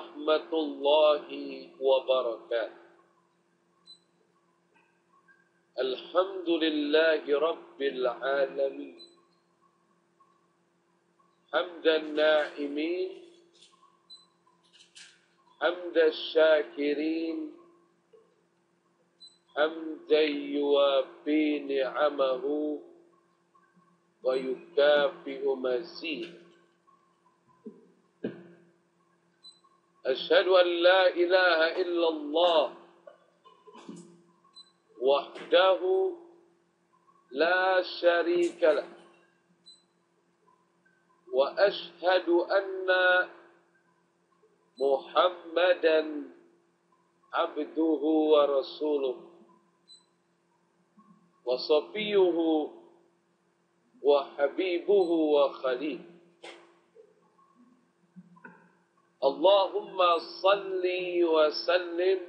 warahmatullahi wabarakatuh. Alhamdulillahi rabbil alamin. Hamdan na'imin, hamdan syakirin, hamdan yuwafi ni'amahu wa yukafi'u mazid. Asyhadu an la ilaha illallah wahdahu la syarika lah, wa asyhadu anna Muhammadan abduhu wa rasuluh wa safiyuhu wa habibuhu wa khalil. Allahumma salli wa sallim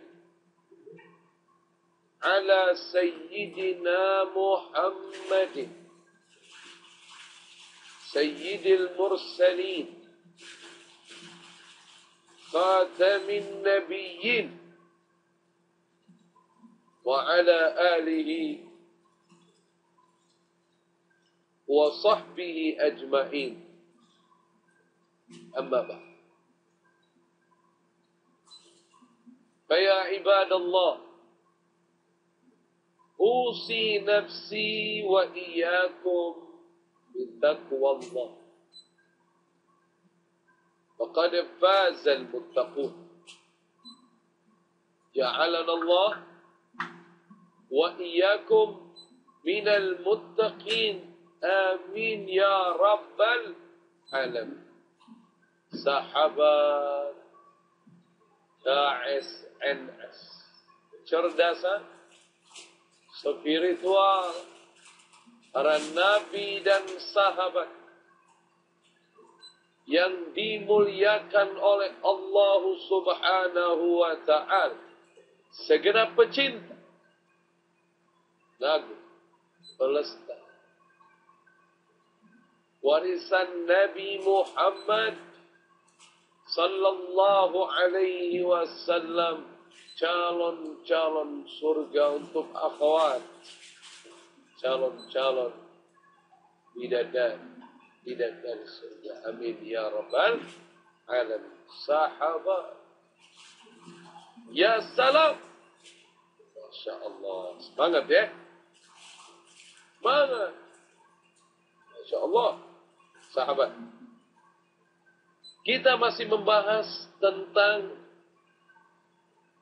ala sayyidina Muhammadin sayyidil mursalin khatamin nabiyyin wa ala alihi wa sahbihi ajma'in. Amma ba'd. Faya ibadallah, usi nafsi wa iyyakum bittaqwallah. Faqad faza al-muttaqun. Ja'alana Allah wa iyyakum minal muttaqin. Amin ya rabbal alamin. Sahabat KSNS, cerdasan, spiritual, para nabi dan sahabat yang dimuliakan oleh Allah Subhanahu wa ta'ala, segenap pecinta lagu pelestari warisan Nabi Muhammad sallallahu alaihi wasallam, calon-calon surga untuk akhwat, calon-calon bidadari surga. Amin ya rabbal alamin. Sahabat, ya salam. Masya Allah, semangat ya, semangat. Masya Allah. Sahabat, kita masih membahas tentang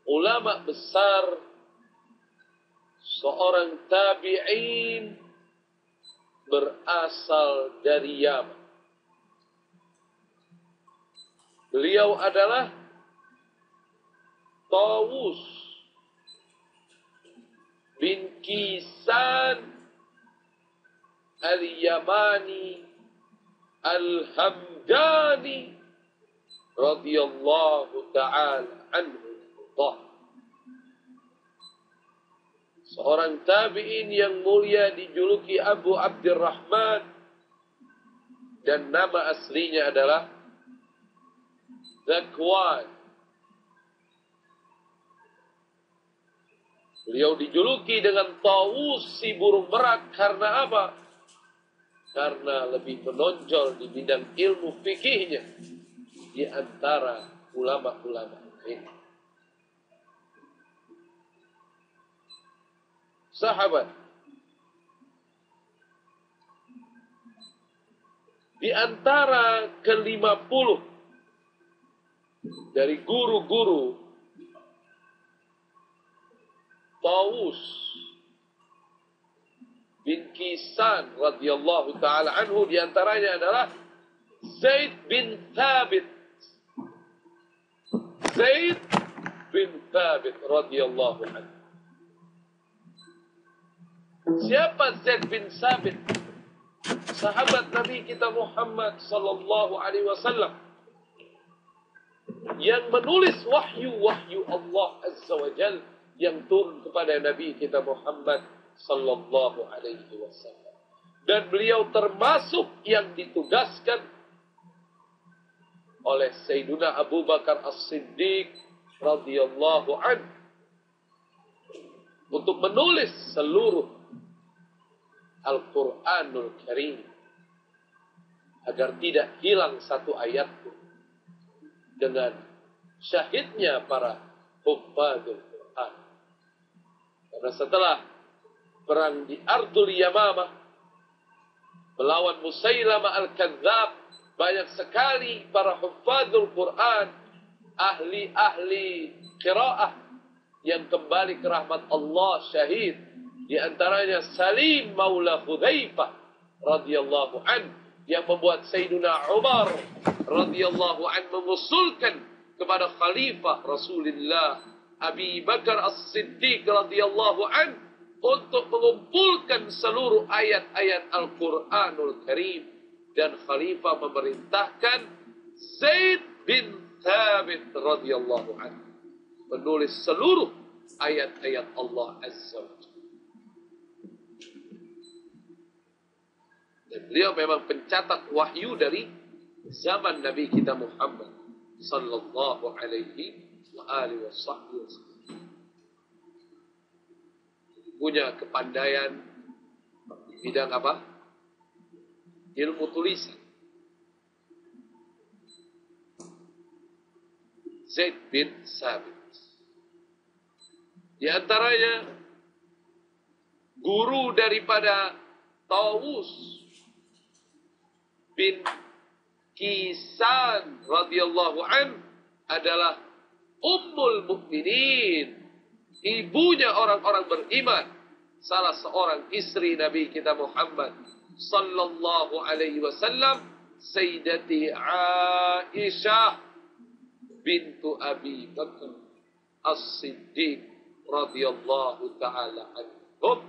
ulama besar, seorang tabi'in berasal dari Yaman. Beliau adalah Tawus bin Kisan al-Yamani al-Hamdani radhiyallahu ta'ala anhu. Seorang tabi'in yang mulia dijuluki Abu Abdurrahman, dan nama aslinya adalah Zakwan. Beliau dijuluki dengan Tawus si burung merak karena apa? Karena lebih menonjol di bidang ilmu fikihnya di antara ulama-ulama ini. Sahabat, di antara ke-50 dari guru-guru Tawus bin Kisan radhiyallahu ta'ala anhu, di antaranya adalah Zaid bin Thabit. Zaid bin Thabit radhiyallahu anhu. Siapa Zaid bin Thabit? Sahabat Nabi kita Muhammad sallallahu alaihi wasallam yang menulis wahyu Allah Azza wa Jalla yang turun kepada Nabi kita Muhammad sallallahu alaihi wasallam. Dan beliau termasuk yang ditugaskan oleh Sayyiduna Abu Bakar As-Siddiq radhiyallahu anhu untuk menulis seluruh Al-Quranul Karim agar tidak hilang satu ayat pun. Dengan syahidnya para huffazul Quran. Karena setelah perang di Ardul Yamamah melawan Musailamah Al-Kadzab, banyak sekali para huffazul Quran, ahli-ahli qiraah yang kembali ke rahmat Allah syahid. Di antaranya Salim Maula Hudzaifah radhiyallahu an, yang membuat Sayyiduna Umar radhiyallahu an mengusulkan kepada Khalifah Rasulullah Abi Bakar As-Siddiq radhiyallahu an untuk mengumpulkan seluruh ayat-ayat Al-Quranul Karim, dan Khalifah memerintahkan Zaid bin Thabit radhiyallahu an menulis seluruh ayat-ayat Allah Azza wa Jalla. Dan beliau memang pencatat wahyu dari zaman Nabi kita Muhammad sallallahu alaihi wa alihi wasallam. Punya kepandaian di bidang apa? Ilmu tulisan. Zaid bin Sabit. Di antaranya guru daripada Tawus bin Kisan radhiyallahu an adalah Ummul Mukminin, ibunya orang-orang beriman, salah seorang istri Nabi kita Muhammad sallallahu alaihi wasallam, Sayyidati Aisyah bintu Abi Bakar As-Siddiq radhiyallahu taala anhum.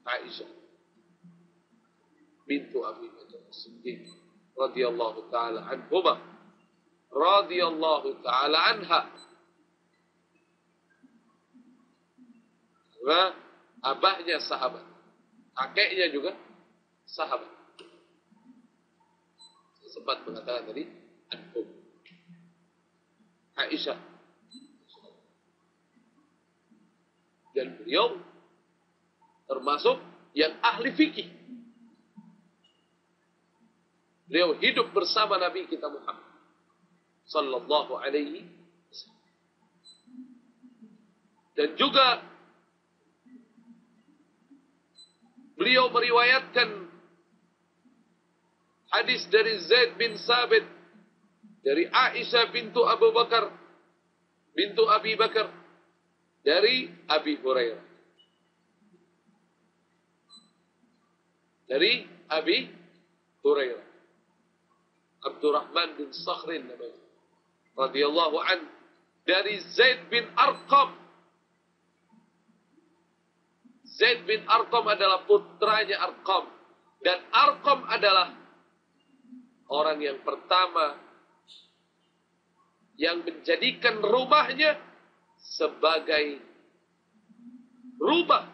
Aisyah bintu Abi Bakar As-Siddiq radhiyallahu taala anhuma, radhiyallahu taala anha. Karena abahnya sahabat, kakeknya juga sahabat. Saya sempat mengatakan tadi anhum. Aisyah. Dan beliau termasuk yang ahli fikih. Beliau hidup bersama Nabi kita Muhammad sallallahu alaihi wasallam. Dan juga beliau meriwayatkan hadis dari Zaid bin Sabit, dari Aisyah bintu Abu Bakar bintu Abi Bakar, dari Abi Hurairah, dari Abi Hurairah Abdurrahman bin Sakhrin namanya radhiyallahu an, dari Zaid bin Arqam. Zaid bin Arqam adalah putranya Arqam, dan Arqam adalah orang yang pertama yang menjadikan rumahnya sebagai rumah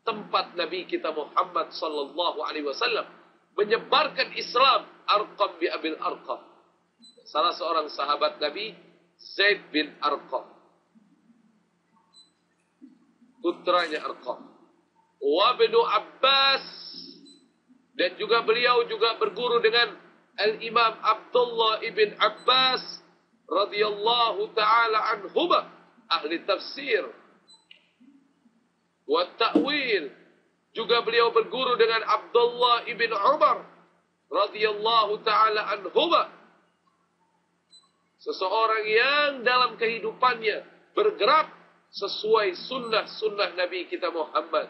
tempat Nabi kita Muhammad sallallahu alaihi wasallam menyebarkan Islam. Arqam bi Abil Arqam, salah seorang sahabat Nabi, Zaid bin Arqam, putranya Arqam. Wa ibnu Abbas, dan juga beliau juga berguru dengan Al-Imam Abdullah ibn Abbas radhiyallahu taala anhuma, ahli tafsir wa ta'wil. Juga beliau berguru dengan Abdullah ibn Umar radhiyallahu taala anhuma, seseorang yang dalam kehidupannya bergerak sesuai sunnah Nabi kita Muhammad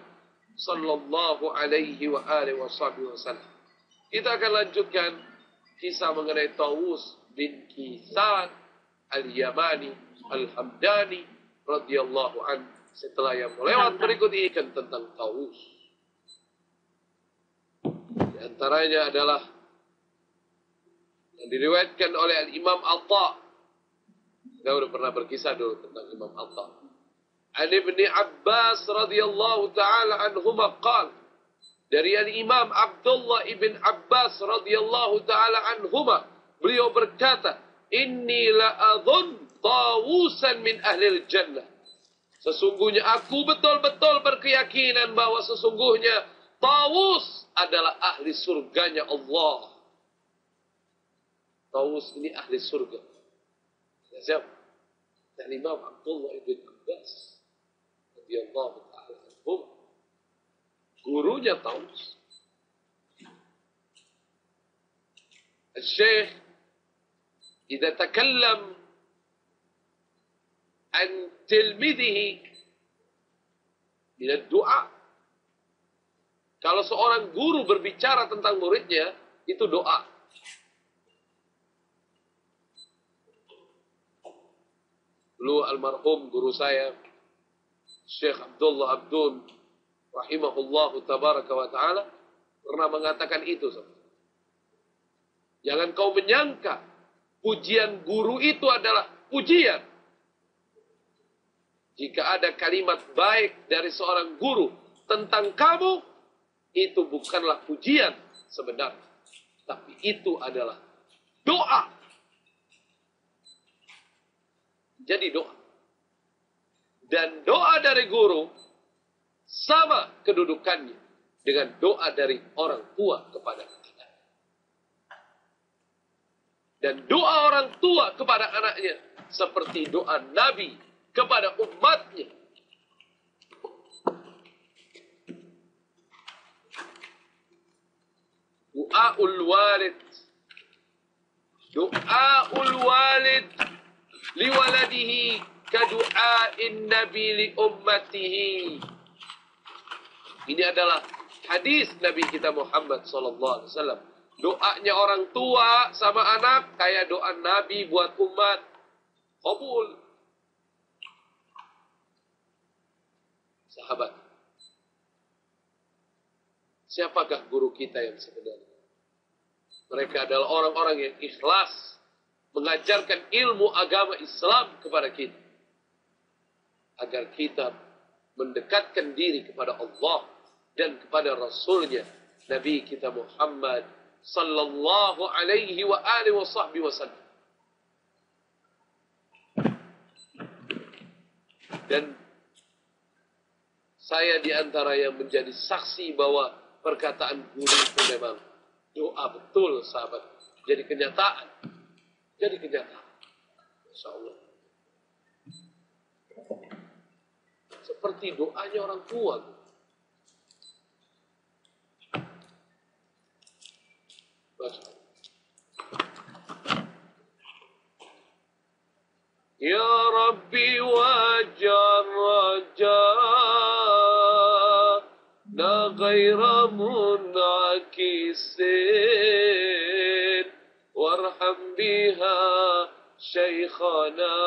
sallallahu alaihi wa alihi wasallam. Kita akan lanjutkan kisah mengenai Tawus bin Kisan Al-Yamani Al-Hamdani radhiyallahu an setelah yang melewat berikut ini tentang Tawus. Di antaranya adalah yang diriwayatkan oleh Al-Imam Atta. Kita sudah pernah berkisah dulu tentang Imam Atta. An Ibni Abbas radhiyallahu ta'ala anhuma qala, Dari Imam Abdullah ibn Abbas radhiyallahu taala anhuma, beliau berkata, "Inni la adhun tawusan min ahlil jannah." Sesungguhnya aku betul-betul berkeyakinan bahwa sesungguhnya Tawus adalah ahli surganya Allah. Tawus ini ahli surga. Siapa? Dan Imam Abdullah ibn Abbas radhiyallahu taala anhuma, gurunya Tawus. الشيخ إذا تكلم عن تلميذه من الدعاء. Kalau seorang guru berbicara tentang muridnya, itu doa. Dulu almarhum guru saya, Syekh Abdullah Abdul rahimahullahu tabaraka wa ta'ala, pernah mengatakan itu. Jangan kau menyangka pujian guru itu adalah pujian. Jika ada kalimat baik dari seorang guru tentang kamu, itu bukanlah pujian sebenarnya. Tapi itu adalah doa. Jadi doa. Dan doa dari guru sama kedudukannya dengan doa dari orang tua kepada anak. Dan doa orang tua kepada anaknya seperti doa Nabi kepada umatnya. Du'aul walid. Du'aul walid liwaladihi kadu'ain nabi li ummatihi. Ini adalah hadis Nabi kita Muhammad sallallahu alaihi wasallam. Doanya orang tua sama anak kayak doa Nabi buat umat. Qabul. Sahabat, siapakah guru kita yang sebenarnya? Mereka adalah orang-orang yang ikhlas mengajarkan ilmu agama Islam kepada kita, agar kita mendekatkan diri kepada Allah dan kepada Rasulnya, Nabi kita Muhammad sallallahu alaihi wa alihi wa sahbihi wasallam. Dan saya di antara yang menjadi saksi bahwa perkataan guru itu memang doa betul, sahabat. Jadi kenyataan. Jadi kenyataan. Masya Allah. Seperti doanya orang tua. Masya Allah. Ya Rabbi wajar raja'na ghaira mun'akisin warham biha shaykhana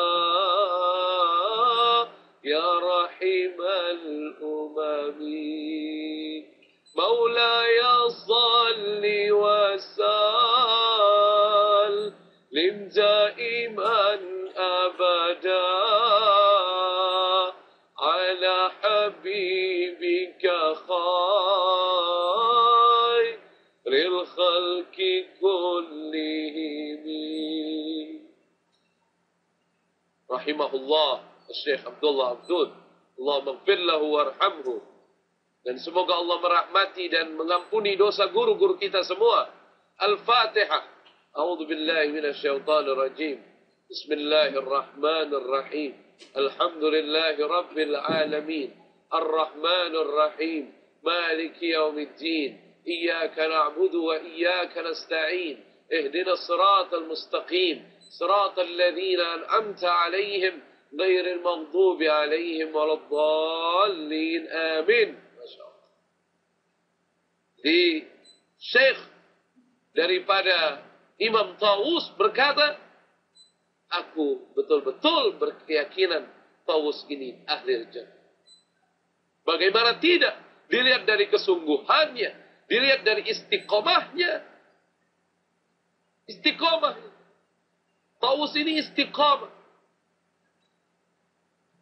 ya rahimal umami maulaya salli wa sallim daiman أبدا على حبيبك خير الخلق كلهم رحمه الله الشيخ Abdullah Abdul, Allahumma ighfir lahu warhamhu. Dan semoga Allah merahmati dan mengampuni dosa guru-guru kita semua. Al-Fatihah. A'udzu billahi minasyaitonir rajim. بسم الله الرحمن الرحيم الحمد لله رب العالمين الرحمن الرحيم مالك يوم الدين إياك نعبد وإياك نستعين اهدنا الصراط المستقيم صراط الذين أنعمت عليهم غير المغضوب عليهم ولا الضالين آمين. Di Syekh daripada Imam Tawus berkata, aku betul-betul berkeyakinan Tawus ini ahli jannah. Bagaimana tidak? Dilihat dari kesungguhannya, dilihat dari istiqomahnya. Istiqomah. Tawus ini istiqomah.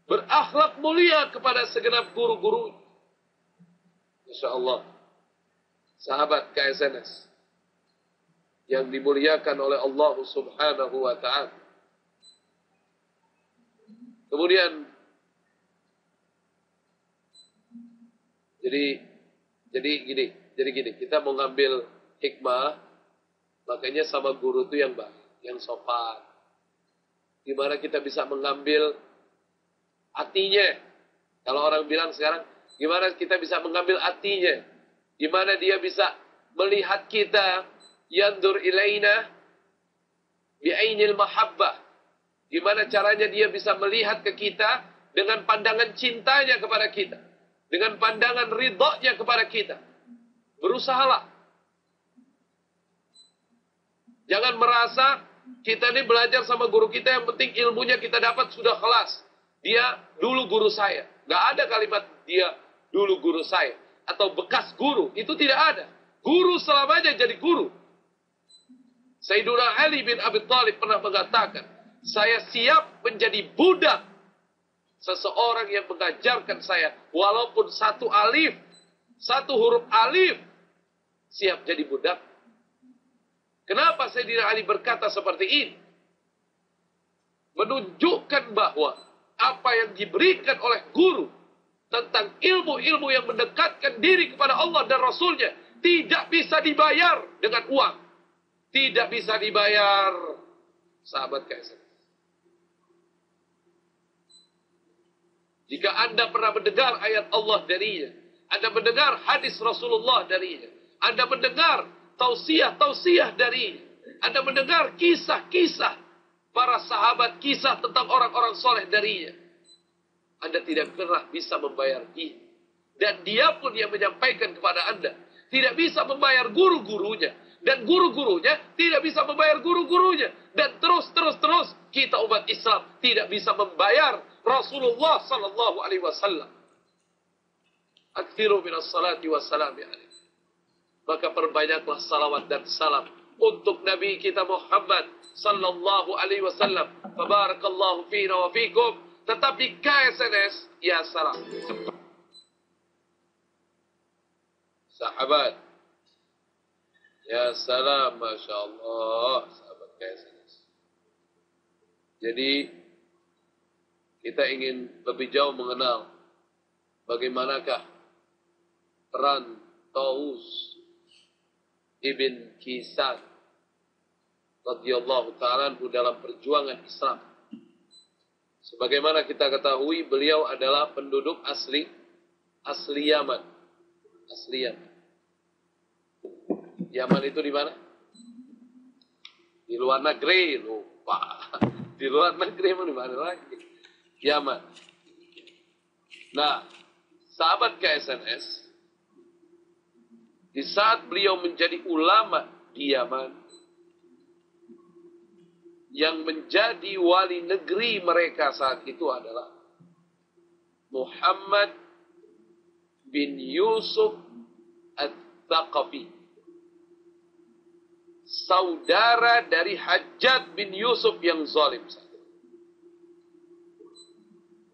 Berakhlak mulia kepada segenap guru-guru. Masya Allah. sahabat KSNS yang dimuliakan oleh Allah Subhanahu wa taala. Kemudian jadi gini, kita mau ngambil hikmah, makanya sama guru itu yang baik, yang sopan. Gimana kita bisa mengambil hatinya? Kalau orang bilang sekarang, gimana kita bisa mengambil hatinya? Gimana dia bisa melihat kita, yandur ilaina bi'ainil mahabbah. Gimana caranya dia bisa melihat ke kita dengan pandangan cintanya kepada kita, dengan pandangan ridhonya kepada kita. Berusahalah. Jangan merasa kita ini belajar sama guru kita, yang penting ilmunya kita dapat sudah kelas. Dia dulu guru saya. Gak ada kalimat dia dulu guru saya. Atau bekas guru. Itu tidak ada. Guru selamanya jadi guru. Sayyiduna Ali bin Abi Thalib pernah mengatakan, saya siap menjadi budak seseorang yang mengajarkan saya. Walaupun satu alif, satu huruf alif, siap jadi budak. Kenapa Sayyidina Ali berkata seperti ini? Menunjukkan bahwa apa yang diberikan oleh guru tentang ilmu-ilmu yang mendekatkan diri kepada Allah dan Rasulnya tidak bisa dibayar dengan uang. Tidak bisa dibayar, sahabat KSN. Jika Anda pernah mendengar ayat Allah darinya, Anda mendengar hadis Rasulullah darinya, Anda mendengar tausiah-tausiah darinya, Anda mendengar kisah-kisah para sahabat, kisah tentang orang-orang soleh darinya, Anda tidak pernah bisa membayar dia. Dan dia pun yang menyampaikan kepada Anda tidak bisa membayar guru-gurunya. Dan guru-gurunya tidak bisa membayar guru-gurunya. Dan terus kita umat Islam tidak bisa membayar Rasulullah sallallahu alaihi wasallam. Aktsiru minas salati wassalami alaihi. Maka perbanyaklah salawat dan salam untuk Nabi kita Muhammad sallallahu alaihi wasallam. Fabarakallahu fina wa fikum. Tetapi KSNS, ya salam. Sahabat, ya salam, Masya Allah, sahabat KSNS. Jadi, kita ingin lebih jauh mengenal bagaimanakah peran Taus Ibn Kisan radhiyallahu ta'ala dalam perjuangan Islam. Sebagaimana kita ketahui, beliau adalah penduduk asli Yaman. Asli Yaman. Yaman itu di mana? Di luar negeri, lupa. Di luar negeri di mana lagi? Yaman. Nah, sahabat KSNS, di saat beliau menjadi ulama di Yaman, yang menjadi wali negeri mereka saat itu adalah Muhammad bin Yusuf Al-Thaqafi, saudara dari Hajjaj bin Yusuf yang zalim.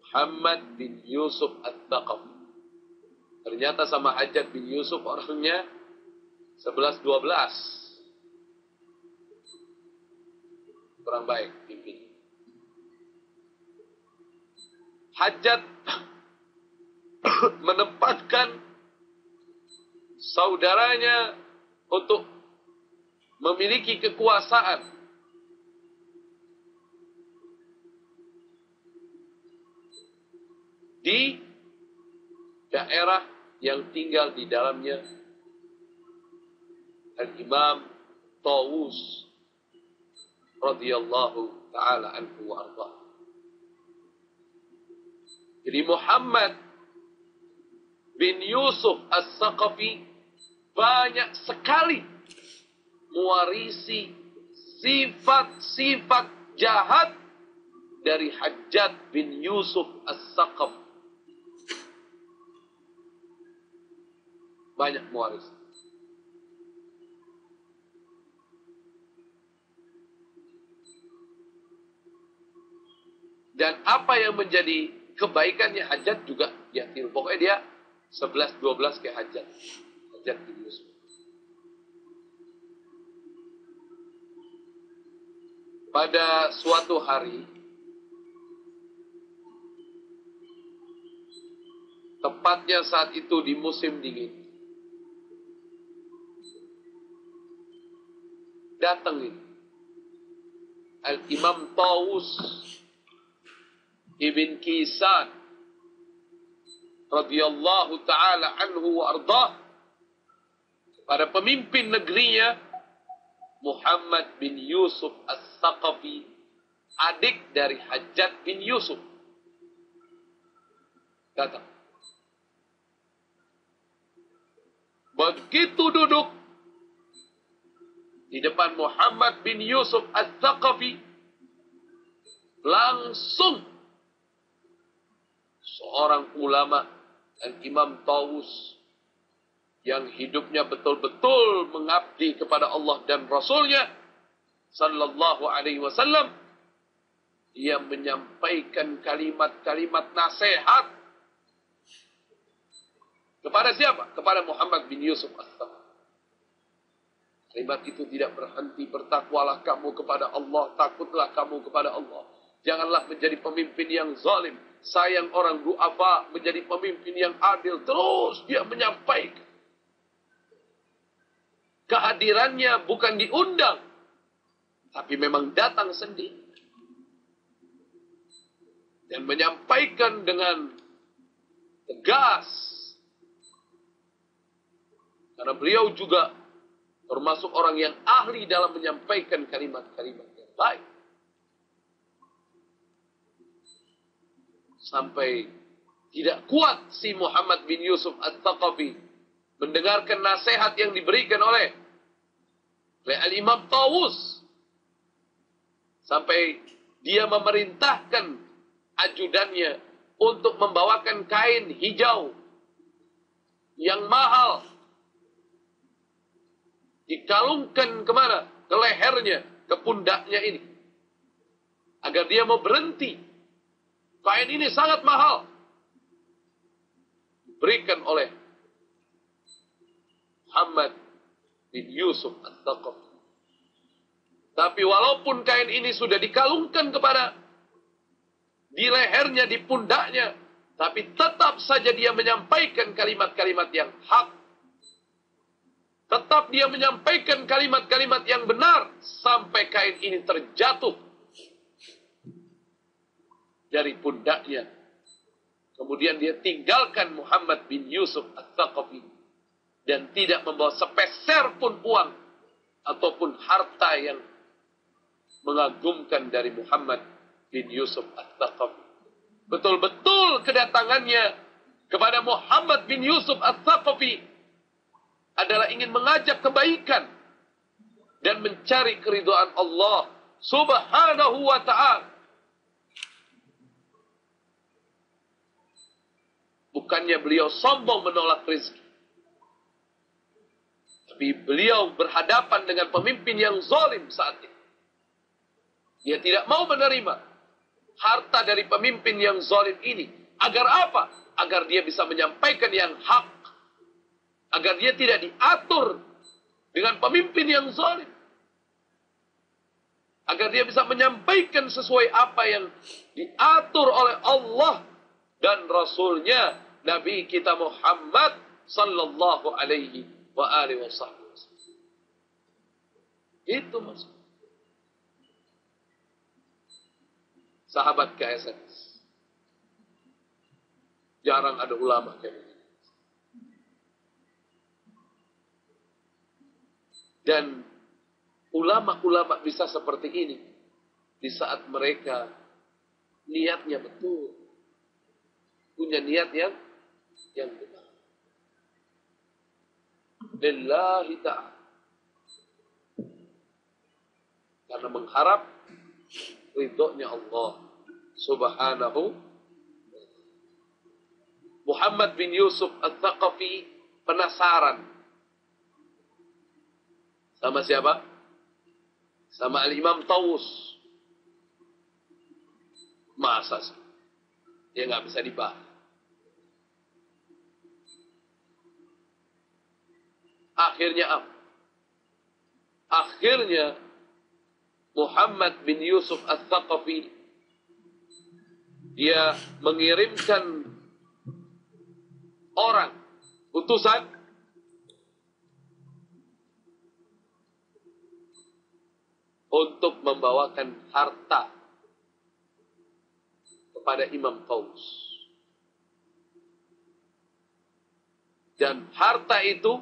Muhammad bin Yusuf Al-Thaqafi. Ternyata sama Hajjaj bin Yusuf orangnya 11-12. Kurang baik pimpin. Hajjaj menempatkan saudaranya untuk memiliki kekuasaan di daerah yang tinggal di dalamnya Al-Imam Tawus radhiyallahu ta'ala anhu wa arda. Jadi Muhammad bin Yusuf As-Saqafi banyak sekali mewarisi sifat-sifat jahat dari Hajjaj bin Yusuf As-Saqaf. Banyak mewarisi. Dan apa yang menjadi kebaikannya Hajjaj juga dia tiru. Pokoknya dia 11-12 kayak Hajjaj bin Yusuf. pada suatu hari, tepatnya saat itu di musim dingin, datang ini Al-Imam Tawus Ibn Kisan radhiyallahu ta'ala anhu wa ardah, pada pemimpin negerinya Muhammad bin Yusuf As-Saqafi, adik dari Hajjaj bin Yusuf. Datang. Begitu duduk di depan Muhammad bin Yusuf As-Saqafi, langsung seorang ulama, Al-Imam Tawus, yang hidupnya betul-betul mengabdi kepada Allah dan Rasulnya sallallahu alaihi wasallam, ia menyampaikan kalimat-kalimat nasihat kepada siapa? Kepada Muhammad bin Yusuf As-Saqafi. Kalimat itu tidak berhenti, bertakwalah kamu kepada Allah, takutlah kamu kepada Allah. Janganlah menjadi pemimpin yang zalim, sayang orang du'afa, menjadi pemimpin yang adil. Terus dia menyampaikan. Kehadirannya bukan diundang, tapi memang datang sendiri. Dan menyampaikan dengan tegas. Karena beliau juga termasuk orang yang ahli dalam menyampaikan kalimat-kalimat yang baik. Sampai tidak kuat si Muhammad bin Yusuf As-Saqafi mendengarkan nasihat yang diberikan oleh Al-Imam Tawus. Sampai dia memerintahkan ajudannya untuk membawakan kain hijau yang mahal, dikalungkan kemana? Ke lehernya, ke pundaknya ini, agar dia mau berhenti. Kain ini sangat mahal, diberikan oleh Muhammad bin Yusuf As-Saqafi. Tapi walaupun kain ini sudah dikalungkan kepada di lehernya, di pundaknya, tapi tetap saja dia menyampaikan kalimat-kalimat yang hak. Tetap dia menyampaikan kalimat-kalimat yang benar sampai kain ini terjatuh dari pundaknya. Kemudian dia tinggalkan Muhammad bin Yusuf As-Saqafi dan tidak membawa sepeser pun uang ataupun harta yang mengagumkan dari Muhammad bin Yusuf As-Saqafi. Betul-betul kedatangannya kepada Muhammad bin Yusuf As-Saqafi adalah ingin mengajak kebaikan dan mencari keridhaan Allah Subhanahu wa ta'ala. Bukannya beliau sombong menolak rezeki, tapi beliau berhadapan dengan pemimpin yang zalim saat itu. Dia tidak mau menerima harta dari pemimpin yang zalim ini. Agar apa? Agar dia bisa menyampaikan yang hak. Agar dia tidak diatur dengan pemimpin yang zalim. Agar dia bisa menyampaikan sesuai apa yang diatur oleh Allah dan Rasulnya, Nabi kita Muhammad sallallahu alaihi wa alihi wasallam. Itu maksud. Sahabat KSS. Jarang ada ulama kayak begini. Dan ulama-ulama bisa seperti ini di saat mereka niatnya betul. Punya niat yang benar. Lillahi ta'ala. Karena mengharap ridhonya Allah Subhanahu. Muhammad bin Yusuf As-Saqafi penasaran. Sama siapa? Sama Al-Imam Tawus. Masa sih? Dia nggak bisa dibahas. Akhirnya apa? Akhirnya Muhammad bin Yusuf Al-Thaqafi, dia mengirimkan orang, utusan, untuk membawakan harta kepada Imam Taus. Dan harta itu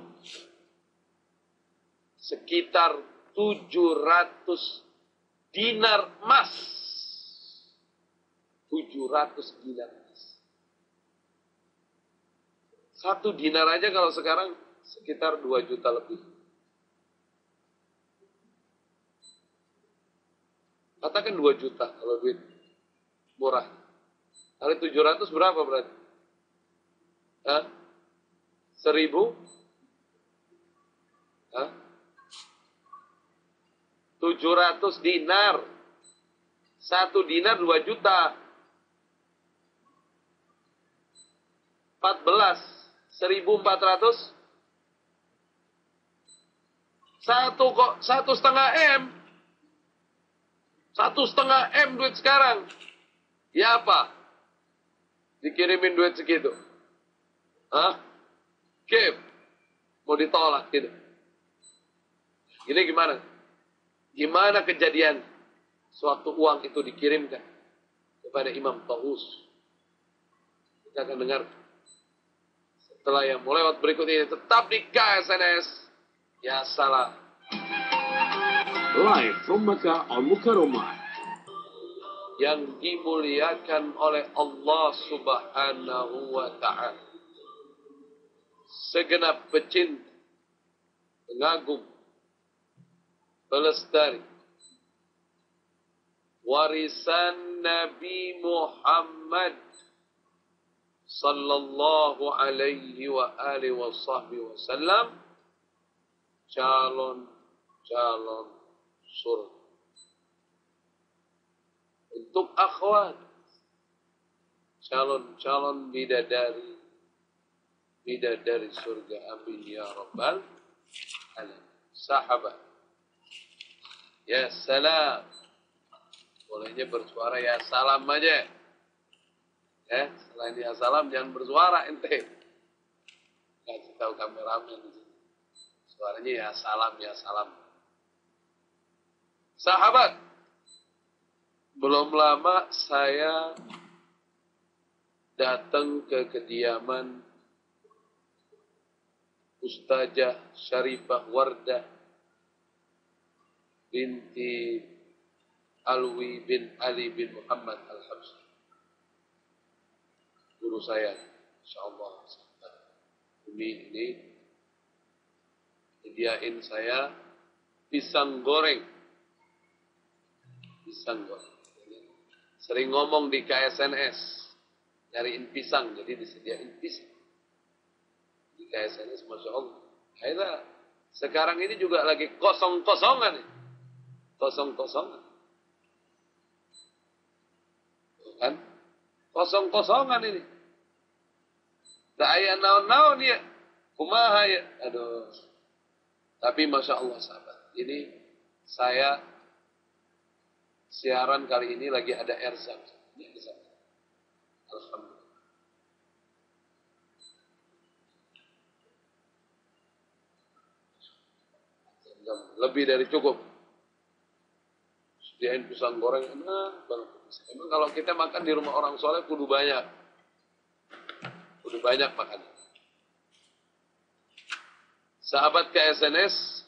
sekitar 700 dinar emas. 700 dinar emas. Satu dinar aja kalau sekarang sekitar 2 juta lebih. Katakan 2 juta kalau duit murah. Kali 700 berapa berarti? Hah? 1000? Hah? 700 dinar. 1 dinar 2 juta. 14. 1400. 1,5 M. 1,5 M duit sekarang. Ya apa? Dikirimin duit segitu. Hah? Kim. Mau ditolak gitu. Ini gimana? Gimana kejadian suatu uang itu dikirimkan kepada Imam Taus? Kita akan dengar setelah yang melewat berikut ini. Tetap di KSNS. Ya salam. Live from Makkah Al-Mukarramah. Yang dimuliakan oleh Allah Subhanahu wa Ta'ala. Segenap pecinta, pengagum, pelestari warisan Nabi Muhammad sallallahu alaihi wa alihi wa sahbihi wasallam, calon surga. Untuk akhwat, calon bidadari surga, amin ya rabbal alamin. Sahabat, ya salam. Bolehnya bersuara ya salam aja. Ya, selain ya salam jangan bersuara ente. Kasih tahu kameramen di sini. Suaranya ya salam, ya salam. Sahabat, belum lama saya datang ke kediaman Ustazah Syarifah Wardah binti Alwi bin Ali bin Muhammad Al-Habsyi. Guru saya, insyaallah. Umi ini hadiahin saya pisang goreng. Sering ngomong di KSNS, nyariin pisang, jadi disediain pisang. Di KSNS, Masya Allah. Akhirnya, sekarang ini juga lagi kosong-kosongan. Kosong-kosongan. Kan? Kosong-kosongan ini. Tak ayah naon-naon ya. Kumaha ya. Aduh. Tapi Masya Allah sahabat. Ini saya siaran kali ini lagi ada erzak. Alhamdulillah. Lebih dari cukup. Sediain pisang goreng enak banget. Emang kalau kita makan di rumah orang soleh kudu banyak. Kudu banyak makan. Sahabat KSNS,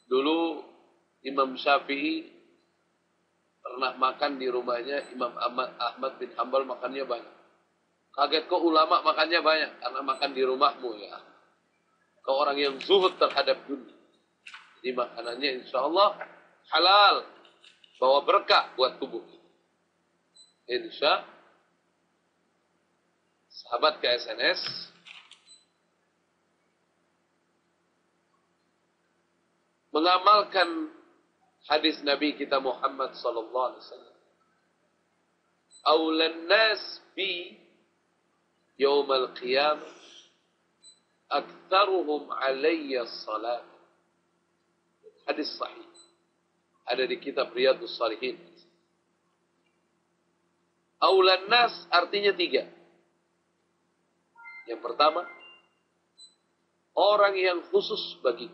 dulu Imam Syafi'i pernah makan di rumahnya Imam Ahmad bin Hanbal, makannya banyak. Kaget kok ulama makannya banyak, karena makan di rumahmu ya. Kau orang yang zuhud terhadap dunia. Jadi makanannya insya Allah halal, bawa berkah buat tubuh kita. Insya sahabat KSNS, mengamalkan hadis Nabi kita Muhammad sallallahu alaihi wasallam. Aulan nas bi yaumal qiyamah aktsaruhum alayya salat. Hadis sahih. Ada di kitab Riyadhus Shalihin. Aulan nas artinya 3. Yang pertama, orang yang khusus bagi.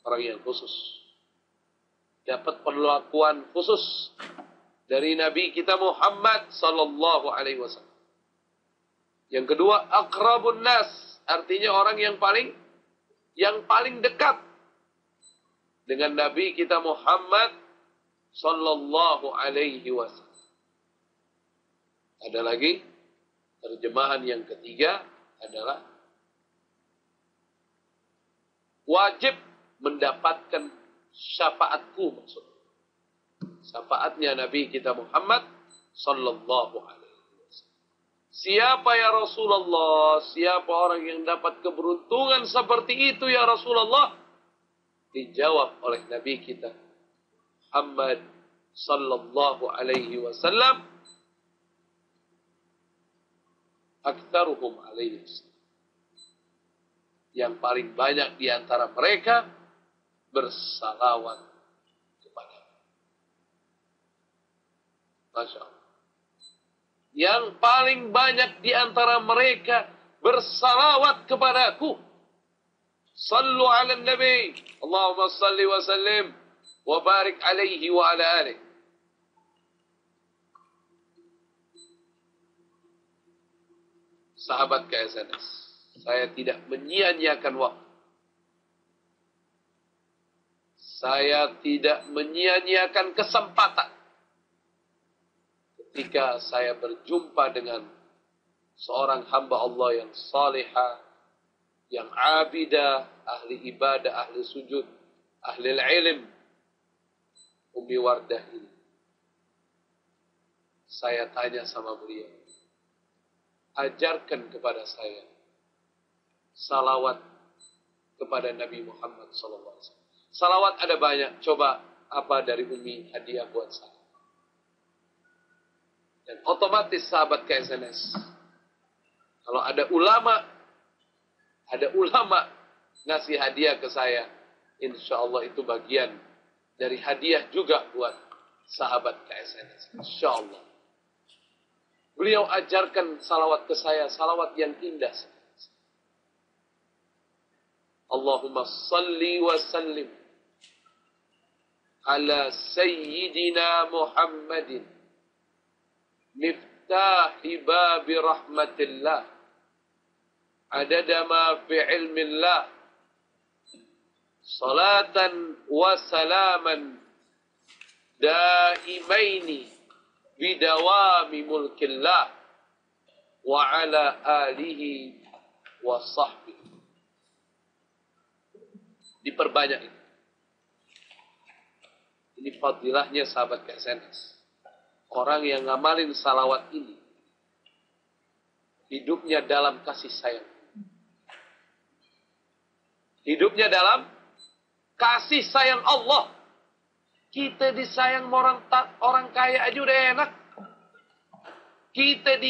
Orang yang khusus. Dapat perlakuan khusus dari Nabi kita Muhammad sallallahu alaihi wasallam. Yang kedua, aqrabun nas, artinya orang yang paling dekat dengan Nabi kita Muhammad sallallahu alaihi wasallam. Ada lagi terjemahan yang ketiga adalah wajib mendapatkan syafaatku, maksudnya syafaatnya Nabi kita Muhammad sallallahu alaihi wasallam. Siapa ya Rasulullah? Siapa orang yang dapat keberuntungan seperti itu ya Rasulullah? Dijawab oleh Nabi kita Muhammad sallallahu alaihi wasallam, aktsaruhum alaihi wasallam. Yang paling banyak di antara mereka bersalawat kepada. Masya Allah. Yang paling banyak di antara mereka bersalawat kepadaku. Sallu ala nabi. Allahumma salli wa sallim wa barik alaihi wa ala alihi. Sahabat KSNS, saya tidak menyia-nyiakan waktu. Saya tidak menyia-nyiakan kesempatan ketika saya berjumpa dengan seorang hamba Allah yang salihah, yang abidah, ahli ibadah, ahli sujud, ahli ilm, Umi Wardah ini. Saya tanya sama beliau, ajarkan kepada saya salawat kepada Nabi Muhammad SAW. Salawat ada banyak. Coba apa dari Umi hadiah buat saya. Dan otomatis sahabat KSNS, kalau ada ulama ngasih hadiah ke saya, insya Allah itu bagian dari hadiah juga buat sahabat KSNS. Insya Allah. Beliau ajarkan salawat ke saya, salawat yang indah. Allahumma salli wa sallim ala Sayyidina Muhammadin miftahi babi rahmatillah adada ma fi ilmillah salatan wa salaman daimaini bidawami mulkillah wa ala alihi wa sahbihi. Diperbanyak itu. Ini fadilahnya sahabat KSNS. Orang yang ngamalin salawat ini, hidupnya dalam kasih sayang. Hidupnya dalam kasih sayang Allah. Kita disayang orang kaya aja udah enak. Kita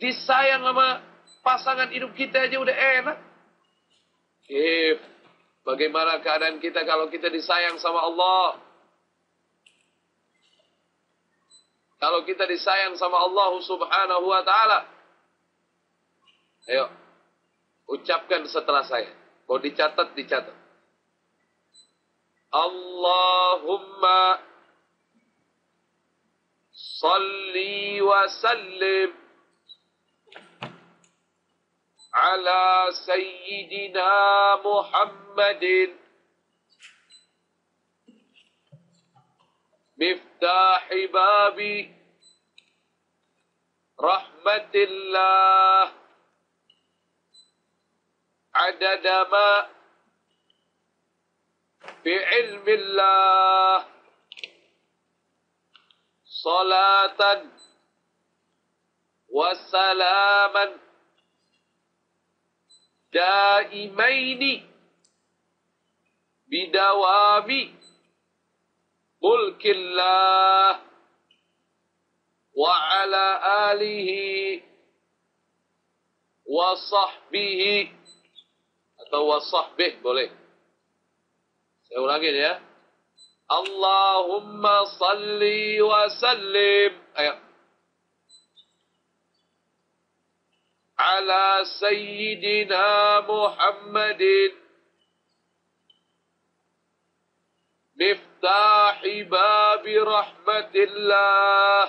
disayang sama pasangan hidup kita aja udah enak. Bagaimana keadaan kita kalau kita disayang sama Allah? Kalau kita disayang sama Allah subhanahu wa ta'ala. Ayo, ucapkan setelah saya. Mau dicatat, dicatat. Allahumma salli wa sallim ala Sayyidina Muhammadin miftahi babi rahmatillah adada ma fi ilmillah salatan wa salaman daimaini bidawami mulkillah wa ala alihi wa sahbihi atau wa sahbih boleh Saya ulangin ya. Allahumma salli wa sallim. Ayo. Ala Sayyidina Muhammadin. Miftahi babi rahmatillah.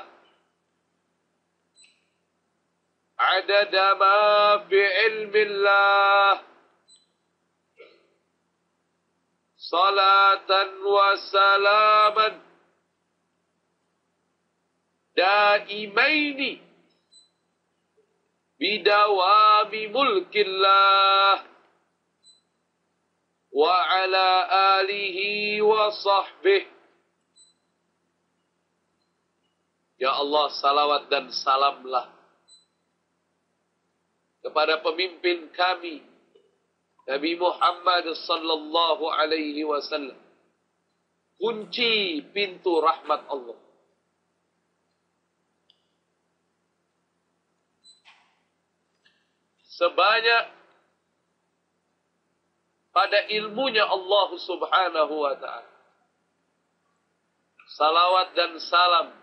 Adada ma fi ilmillah. Salatan wa salaman daimaini bidawami mulkillah wa ala alihi wa sahbihi. Ya Allah, salawat dan salamlah kepada pemimpin kami Nabi Muhammad sallallahu alaihi wasallam, kunci pintu rahmat Allah. Sebanyak pada ilmunya Allah subhanahu wa ta'ala, salawat dan salam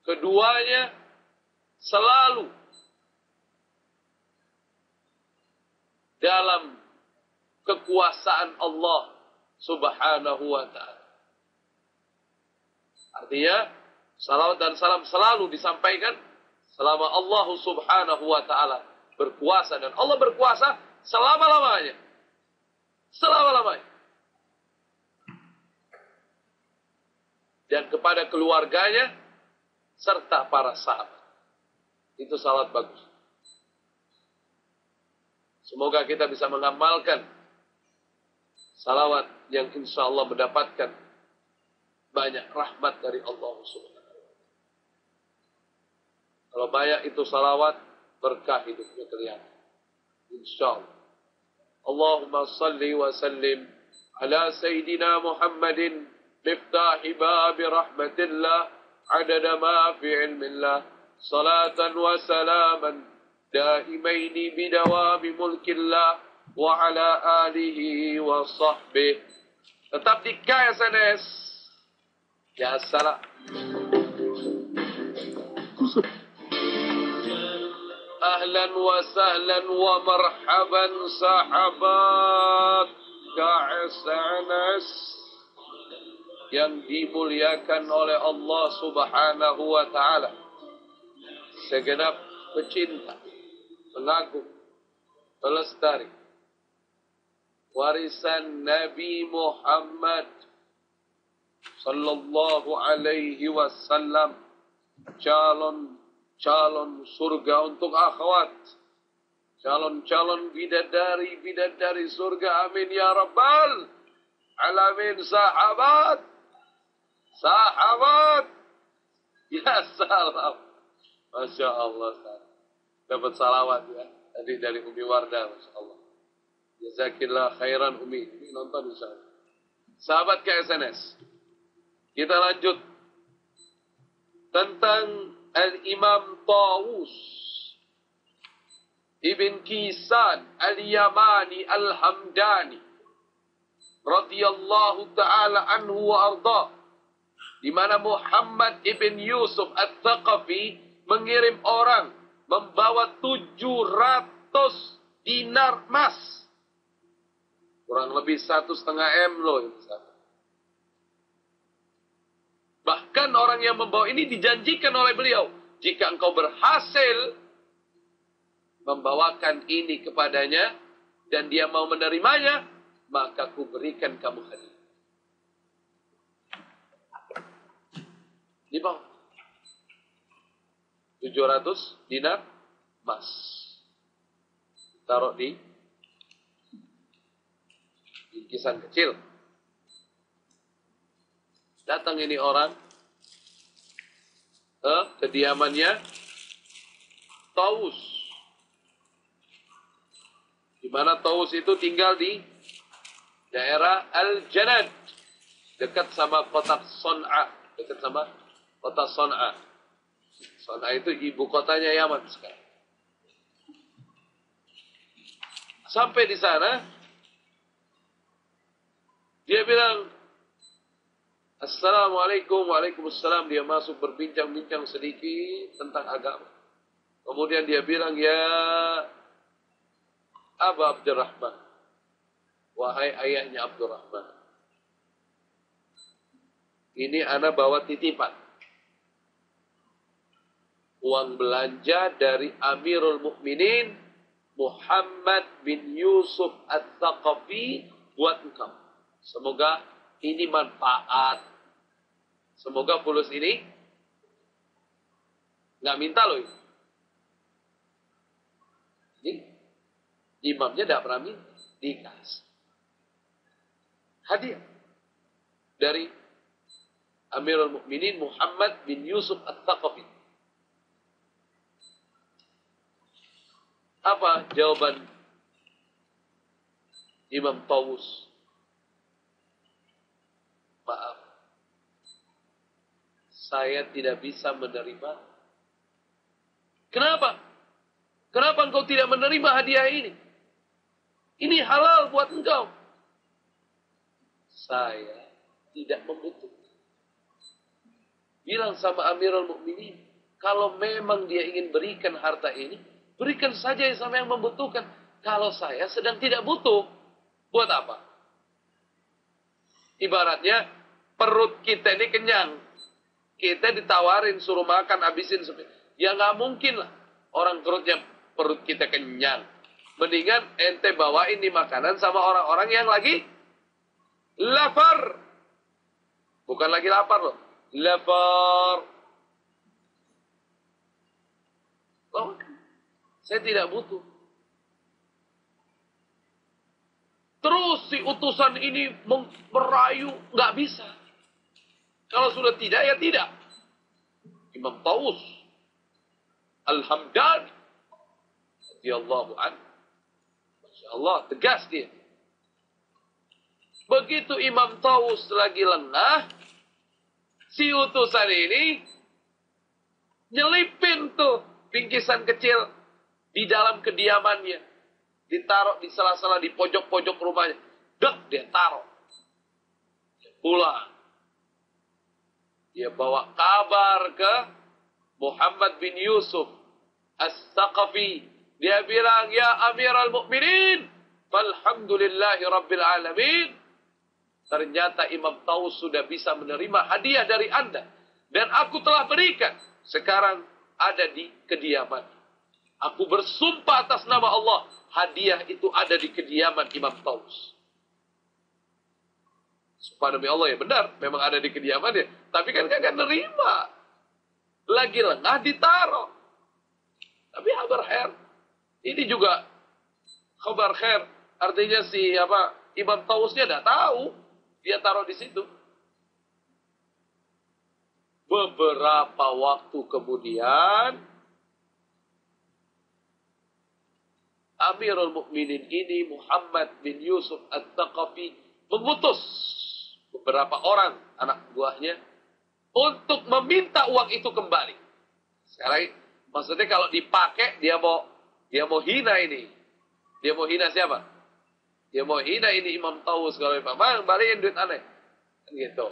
keduanya selalu dalam kekuasaan Allah subhanahu wa ta'ala. Artinya, salawat dan salam selalu disampaikan selama Allah subhanahu wa ta'ala berkuasa. Dan Allah berkuasa selama-lamanya. Selama-lamanya. Dan kepada keluarganya, serta para sahabat. Itu salawat bagus. Semoga kita bisa mengamalkan salawat yang insya Allah mendapatkan banyak rahmat dari Allah Subhanahu wa ta'ala. Kalau banyak itu salawat, berkah hidupnya kelihatan. Insya Allah. Allahumma salli wa sallim ala Sayyidina Muhammadin miftahi babi rahmatillah adada ma fi ilmillah salatan wa salaman daimaini bidawami mulkillah wa ala alihi wa sahbihi. Tetap di KSNS. Ya salam. Ahlan wa sahlan wa marhaban sahabat KSNS yang dimuliakan oleh Allah subhanahu wa ta'ala. Segenap pecinta, pengagum, pelestari warisan Nabi Muhammad sallallahu alaihi wasallam, calon surga untuk akhwat, calon bidadari surga, amin ya rabbal alamin. Sahabat ya salam. Masya Allah, dapat salawat ya tadi dari Umi Wardah, Masya Allah. Jazakillah khairan Umi. Ini nonton misalnya. Sahabat KSNS, kita lanjut tentang Al-Imam Tawus Ibn Kisan Al-Yamani Al-Hamdani radhiyallahu ta'ala anhu wa arda, di mana Muhammad ibn Yusuf Al-Thaqafi mengirim orang membawa 700 dinar emas. Kurang lebih 1,5 M loh. Bahkan orang yang membawa ini dijanjikan oleh beliau, jika engkau berhasil membawakan ini kepadanya dan dia mau menerimanya, maka ku berikan kamu hadiah. Dibawa 700 dinar emas, taruh di bingkisan kecil. Datang ini orang ke kediamannya Tawus, di mana Tawus itu tinggal di daerah Al-Janad, dekat sama kota Son'a, Son'a itu ibu kotanya Yaman sekarang. Sampai di sana, Dia bilang, Assalamualaikum, waalaikumsalam. Dia masuk berbincang-bincang sedikit tentang agama. Kemudian dia bilang, ya Aba Abdurrahman, wahai ayahnya Abdurrahman, ini ana bawa titipan. Uang belanja dari Amirul Mukminin Muhammad bin Yusuf Ats-Tsaqafi buat engkau. Semoga ini manfaat. Semoga fulus ini nggak minta loh. Ini imamnya tidak pernah minta, dikasih hadiah dari Amirul Mukminin Muhammad bin Yusuf Ats-Tsaqafi. Apa jawaban Imam Tawus? Maaf, saya tidak bisa menerima. Kenapa? Kenapa engkau tidak menerima hadiah ini? Ini halal buat engkau. Saya tidak membutuhkan. Bilang sama Amirul Mukminin, kalau memang dia ingin berikan harta ini, berikan saja sama yang membutuhkan. Kalau saya sedang tidak butuh, buat apa? Ibaratnya, perut kita ini kenyang. Kita ditawarin, suruh makan, habisin. Ya nggak mungkin lah. Orang perut kita kenyang. Mendingan ente bawain nih makanan sama orang-orang yang lagi lapar. Bukan lagi lapar loh. Lapar. Oh, saya tidak butuh. Terus si utusan ini merayu, nggak bisa. Kalau sudah tidak, ya tidak. Imam Tawus Al-Hamdani radhiyallahu anhu, Masya Allah, tegas dia. Begitu Imam Tawus lagi lengah, si utusan ini nyelipin tuh bingkisan kecil di dalam kediamannya. Ditaruh di sela-sela di pojok-pojok rumahnya. Dek, dia taruh. Dia pulang. Dia bawa kabar ke Muhammad bin Yusuf Ats-Tsaqafi. Dia bilang, ya Amirul Mukminin, falhamdulillahi rabbil alamin. Ternyata Imam Tawus sudah bisa menerima hadiah dari Anda. Dan aku telah berikan. Sekarang ada di kediaman. Aku bersumpah atas nama Allah, hadiah itu ada di kediaman Imam Tawus. Sumpah demi Allah, ya benar, memang ada di kediamannya. Tapi kan kagak nerima. Lagi lengah ditaruh. Tapi kabar khair. Ini juga kabar khair. Artinya Imam Tawusnya tidak tahu. Dia taruh di situ. Beberapa waktu kemudian, Amirul Mukminin ini Muhammad bin Yusuf Ats-Tsaqafi mengutus beberapa orang anak buahnya untuk meminta uang itu kembali. Sekarang maksudnya kalau dipakai dia mau hina ini. Dia mau hina siapa? Dia mau hina ini Imam Tawus. Kalau Bang, balikin duit aneh. Kan gitu.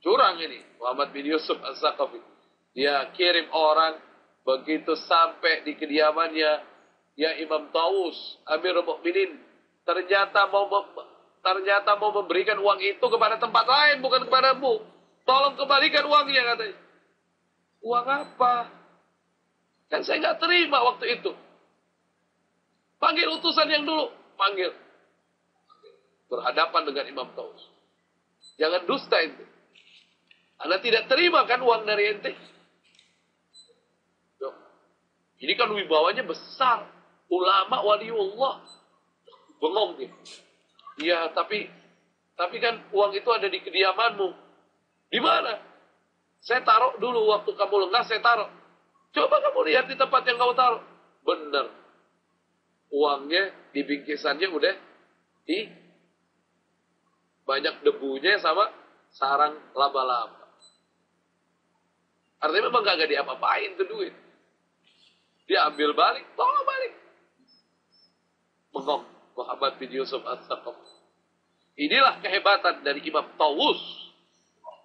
Curang ini Muhammad bin Yusuf Ats-Tsaqafi. Dia kirim orang. Begitu sampai di kediamannya, ya Imam Tawus, Amirul Mukminin, ternyata mau memberikan uang itu kepada tempat lain, bukan kepadamu. Tolong kembalikan uangnya, katanya. Uang apa? Kan saya nggak terima waktu itu. Panggil utusan yang dulu. Panggil. Berhadapan dengan Imam Tawus. Jangan dusta itu. Anda tidak terima kan uang dari ente? Ini kan wibawanya besar. Ulama waliullah. Bengong dia. Ya, tapi kan uang itu ada di kediamanmu. Di mana? Saya taruh dulu waktu kamu lengah, saya taruh. Coba kamu lihat di tempat yang kamu taruh. Benar. Uangnya di bingkisannya udah di banyak debunya sama sarang laba-laba. Artinya memang gak diapa-apain tuh duit. Dia ambil balik, bawa balik. Bengong Muhammad bin Yusuf Ats-Tsaqafi. Inilah kehebatan dari Imam Tawus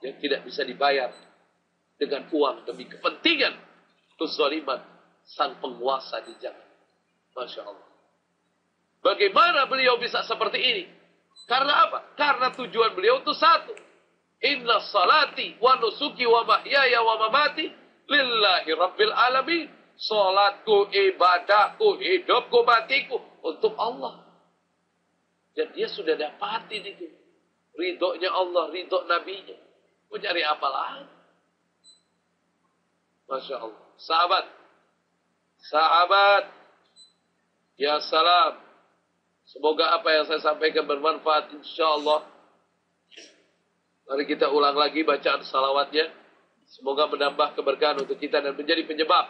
yang tidak bisa dibayar dengan uang demi kepentingan kezaliman sang penguasa di zaman. Masya Allah. Bagaimana beliau bisa seperti ini? Karena apa? Karena tujuan beliau itu satu. Inna salati wa nusuki wa mahyaya wa mamati lillahi rabbil alamin. Salatku, ibadahku, hidupku, matiku untuk Allah. Dan dia sudah dapatin itu. Ridhonya Allah, ridho nabinya. Mau cari apa lagi? Masya Allah. Sahabat. Ya salam. Semoga apa yang saya sampaikan bermanfaat insyaAllah. Mari kita ulang lagi bacaan salawatnya. Semoga menambah keberkahan untuk kita dan menjadi penyebab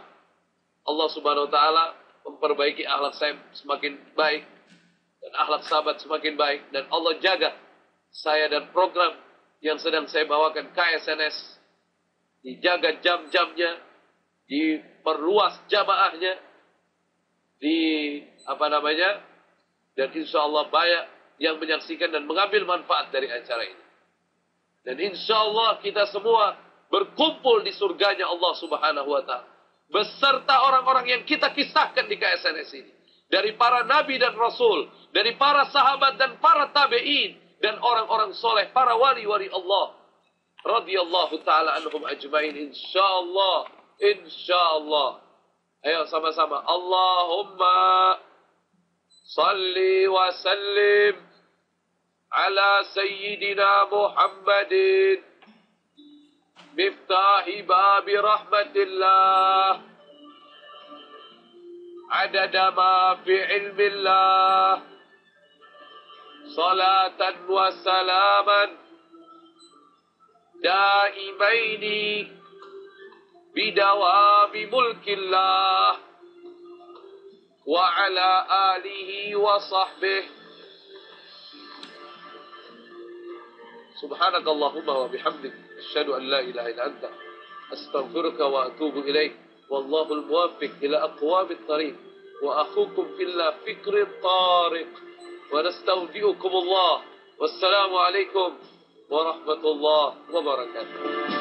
Allah Subhanahu wa Ta'ala memperbaiki akhlak saya semakin baik dan akhlak sahabat semakin baik, dan Allah jaga saya dan program yang sedang saya bawakan KSNS, dijaga jam-jamnya, diperluas jamaahnya, dan insya Allah banyak yang menyaksikan dan mengambil manfaat dari acara ini. Dan insya Allah kita semua berkumpul di surganya Allah Subhanahu wa Ta'ala beserta orang-orang yang kita kisahkan di KSNS ini. Dari para nabi dan rasul, dari para sahabat dan para tabi'in, dan orang-orang soleh, para wali-wali Allah radhiyallahu ta'ala anhum ajmain insyaallah. Insyaallah. Ayo sama-sama. Allahumma salli wa sallim ala sayyidina Muhammadin miftahi babi rahmatillah adada ma fi ilmillah salatan wa salaman daimaini bidawami mulkillah wa ala alihi wa sahbihi subhanakallahumma wa bihamdik asyhadu an la ilaha illa anta astaghfiruka wa atubu ilaik wallahu al-muwaffiq ila aqwamit thariq wa akhukum fillah fikri tariq wa nastaudiukumullah wassalamu alaikum warahmatullahi wabarakatuh.